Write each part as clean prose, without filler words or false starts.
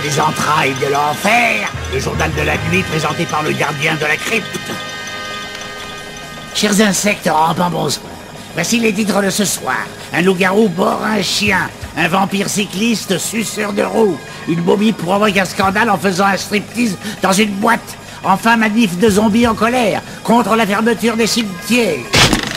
des entrailles de l'enfer, le journal de la nuit présenté par le gardien de la crypte. Chers insectes rampants, bonsoir. Voici les titres de ce soir. Un loup-garou bord un chien. Un vampire cycliste suceur de roue. Une momie provoque un scandale en faisant un striptease dans une boîte. Enfin, manif de zombies en colère contre la fermeture des cimetières.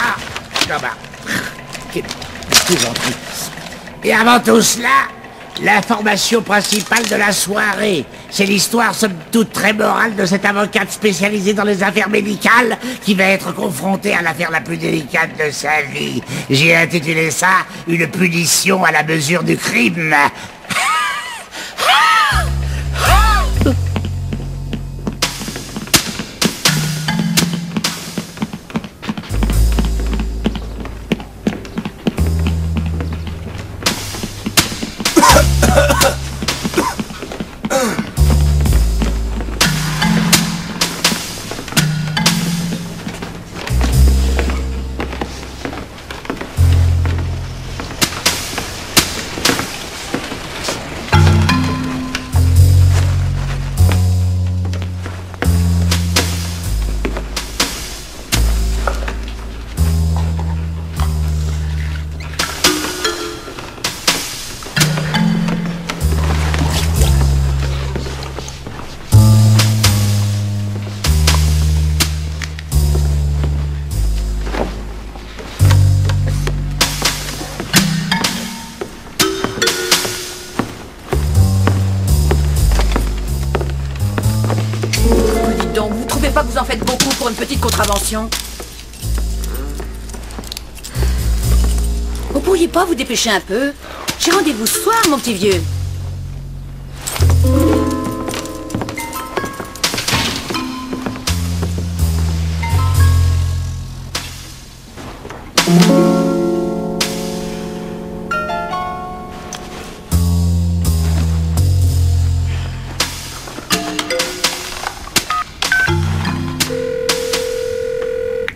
Ah, là-bas. Et avant tout cela, l'information principale de la soirée, c'est l'histoire somme toute très morale de cette avocate spécialisée dans les affaires médicales qui va être confrontée à l'affaire la plus délicate de sa vie. J'ai intitulé ça « Une punition à la mesure du crime ». Vous en faites beaucoup pour une petite contravention. Vous pourriez pas vous dépêcher un peu? J'ai rendez-vous ce soir, mon petit vieux.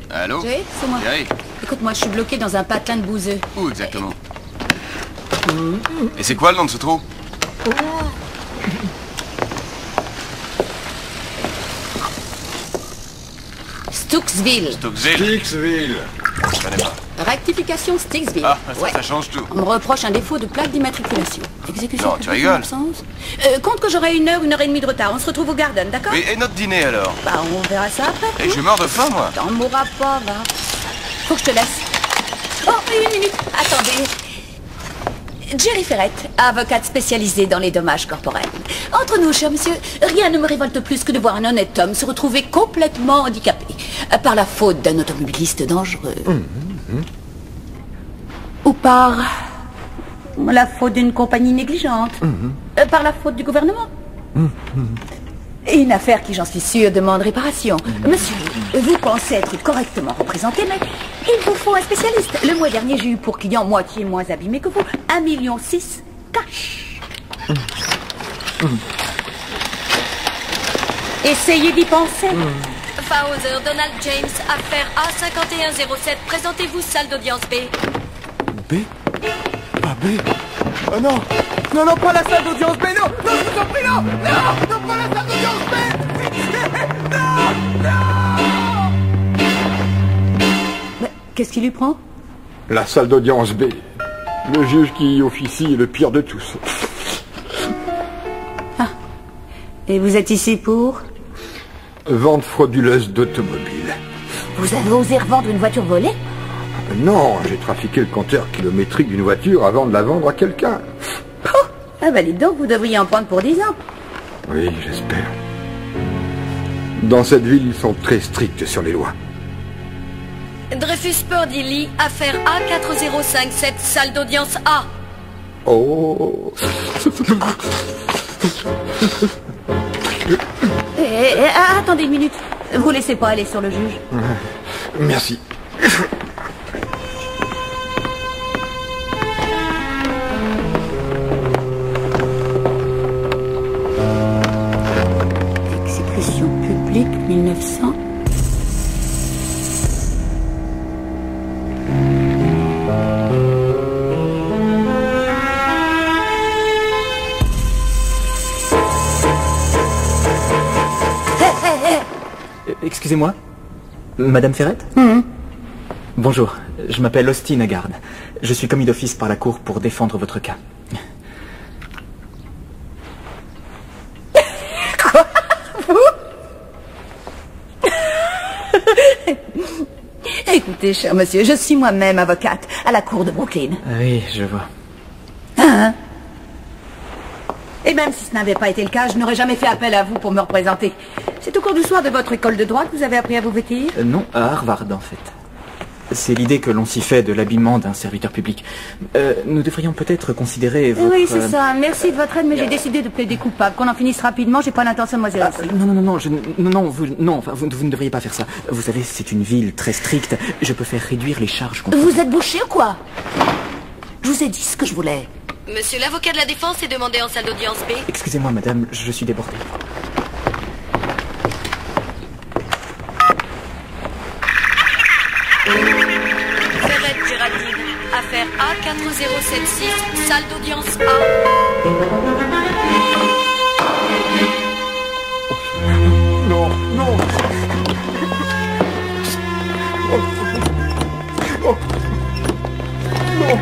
Allô? Jay, c'est moi. Jerry. Écoute-moi, je suis bloqué dans un patelin de bouseux. Où exactement? Et c'est quoi le nom de ce trou? Stooksville. Sticksville. Je connais pas. Rectification Sticksville. Ah, Ouais. ça change tout. On me reproche un défaut de plaque d'immatriculation. Exécution. Non, tu publique en rigoles. absence. Compte que j'aurai une heure et demie de retard. On se retrouve au Garden, d'accord? Et notre dîner alors? Bah, on verra ça après. Et je suis mort de faim, moi. T'en mourras pas, va. Faut que je te laisse. Oh, une minute. Attendez. Jerry Ferrette, avocate spécialisée dans les dommages corporels. Entre nous, cher monsieur, rien ne me révolte plus que de voir un honnête homme se retrouver complètement handicapé par la faute d'un automobiliste dangereux. Ou par la faute d'une compagnie négligente. Par la faute du gouvernement. Et une affaire qui, j'en suis sûre, demande réparation. Monsieur, vous pensez être correctement représenté, mais il vous faut un spécialiste. Le mois dernier, j'ai eu pour client moitié moins abîmé que vous, 1,6 million cash. Essayez d'y penser. Fauser, Donald James, affaire A5107. Présentez-vous, salle d'audience B. B? Ah, B? Oh non! Non, non, pas la salle d'audience B, non! Non, je vous en prie, non! Non! Non, pas la salle d'audience B! Non! Non! Mais qu'est-ce qui lui prend? La salle d'audience B. Le juge qui y officie est le pire de tous. Et vous êtes ici pour? Vente frauduleuse d'automobiles. Vous avez osé revendre une voiture volée? Non, j'ai trafiqué le compteur kilométrique d'une voiture avant de la vendre à quelqu'un. Ah bah dites donc, vous devriez en prendre pour 10 ans. Oui, j'espère. Dans cette ville, ils sont très stricts sur les lois. Dreyfus Pordilly, affaire A4057, salle d'audience A. Oh. Attendez une minute. Vous laissez pas aller sur le juge. Merci. Exécution publique 1900. Excusez-moi. Madame Ferrette? Bonjour, je m'appelle Austin Haggard. Je suis commis d'office par la Cour pour défendre votre cas. Quoi? Vous? Écoutez, cher monsieur, je suis moi-même avocate à la Cour de Brooklyn. Oui, je vois. Hein? Et même si ce n'avait pas été le cas, je n'aurais jamais fait appel à vous pour me représenter. C'est au cours du soir de votre école de droit que vous avez appris à vous vêtir? Non, à Harvard, en fait. C'est l'idée que l'on s'y fait de l'habillement d'un serviteur public. Nous devrions peut-être considérer votre... Oui, c'est ça. Merci de votre aide, mais j'ai décidé de plaider coupable. Qu'on en finisse rapidement, j'ai pas l'intention de m'oisirer ici. Vous ne devriez pas faire ça. Vous savez, c'est une ville très stricte. Je peux faire réduire les charges contre... Vous êtes bouché ou quoi? Je vous ai dit ce que je voulais. Monsieur l'avocat de la défense est demandé en salle d'audience B. Excusez-moi, madame, je suis débordé. Ferrette Géraldine, affaire A4076, salle d'audience A. Non, non. Non.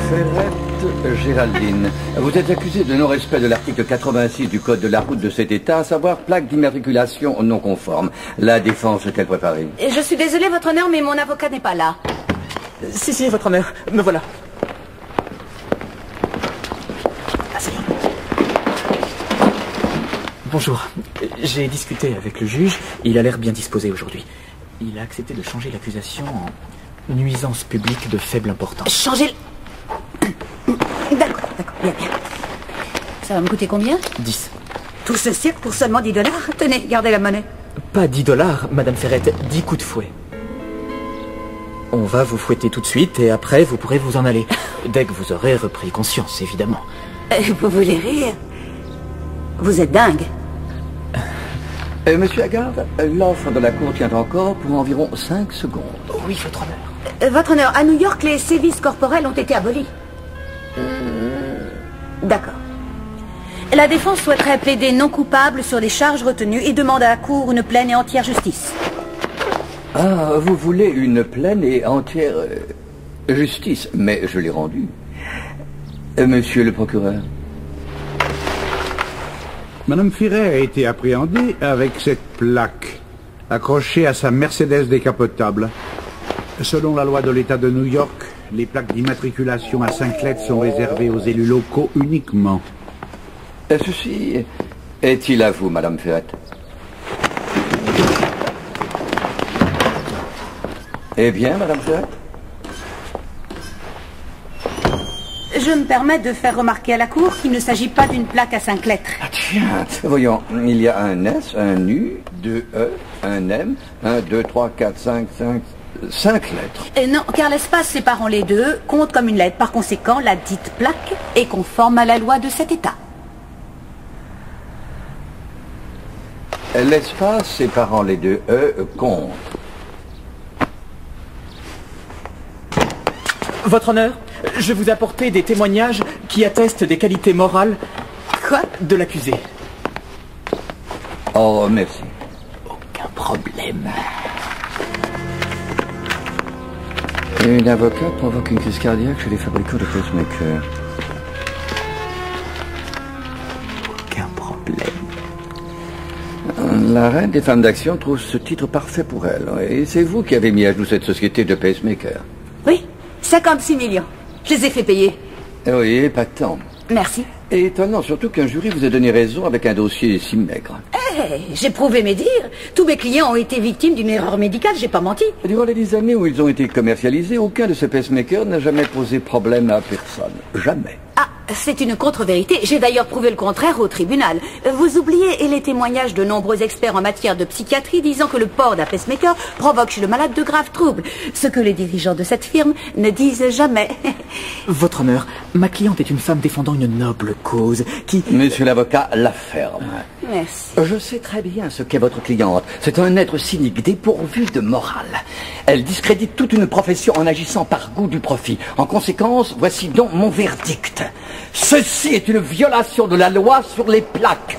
Ferrette Géraldine, vous êtes accusée de non-respect de l'article 86 du Code de la route de cet État, à savoir plaque d'immatriculation non conforme. La défense est-elle préparée? Je suis désolée, votre honneur, mais mon avocat n'est pas là. Si, votre honneur, me voilà. Bonjour, j'ai discuté avec le juge, il a l'air bien disposé aujourd'hui. Il a accepté de changer l'accusation en nuisance publique de faible importance. Changer... D'accord, bien. Ça va me coûter combien? 10. Tout ce cirque pour seulement $10? Tenez, gardez la monnaie. Pas $10, madame Ferrette, 10 coups de fouet. On va vous fouetter tout de suite et après vous pourrez vous en aller. Dès que vous aurez repris conscience, évidemment. Vous voulez rire? Vous êtes dingue. Monsieur Haggard, l'offre de la Cour tient encore pour environ 5 secondes. Oui, votre honneur. Votre honneur, à New York, les sévices corporels ont été abolis. D'accord. La défense souhaiterait plaider non coupable sur les charges retenues et demande à la Cour une pleine et entière justice. Ah, vous voulez une pleine et entière justice, mais je l'ai rendue. Monsieur le procureur. Madame Ferrer a été appréhendée avec cette plaque accrochée à sa Mercedes décapotable. Selon la loi de l'État de New York, les plaques d'immatriculation à 5 lettres sont réservées aux élus locaux uniquement. Ceci est-il à vous, Madame Ferrette? Eh bien, Madame Ferrette? Je me permets de faire remarquer à la Cour qu'il ne s'agit pas d'une plaque à 5 lettres. Ah tiens, voyons, il y a un S, un U, 2 E, un M, 1, 2, 3, 4, 5 lettres. Non, car l'espace séparant les deux compte comme une lettre. Par conséquent, la dite plaque est conforme à la loi de cet État. L'espace séparant les deux E compte. Votre honneur, je vous ai apporté des témoignages qui attestent des qualités morales... Quoi? De l'accusé. Oh, merci. Aucun problème. Une avocate provoque une crise cardiaque chez les fabricants de pacemakers. Aucun problème. La reine des femmes d'action trouve ce titre parfait pour elle. Et c'est vous qui avez mis à genoux cette société de pacemakers. Oui, 56 millions. Je les ai fait payer. Oui, pas tant. Merci. Et étonnant surtout qu'un jury vous ait donné raison avec un dossier si maigre. J'ai prouvé mes dires. Tous mes clients ont été victimes d'une erreur médicale, j'ai pas menti. Durant les 10 années où ils ont été commercialisés, aucun de ces pacemakers n'a jamais posé problème à personne. Jamais. Ah, c'est une contre-vérité. J'ai d'ailleurs prouvé le contraire au tribunal. Vous oubliez les témoignages de nombreux experts en matière de psychiatrie disant que le port d'un pacemaker provoque chez le malade de graves troubles. Ce que les dirigeants de cette firme ne disent jamais. Votre honneur, ma cliente est une femme défendant une noble cause qui... Monsieur l'avocat, la ferme. Merci. Je sais très bien ce qu'est votre cliente. C'est un être cynique, dépourvu de morale. Elle discrédite toute une profession en agissant par goût du profit. En conséquence, voici donc mon verdict. Ceci est une violation de la loi sur les plaques.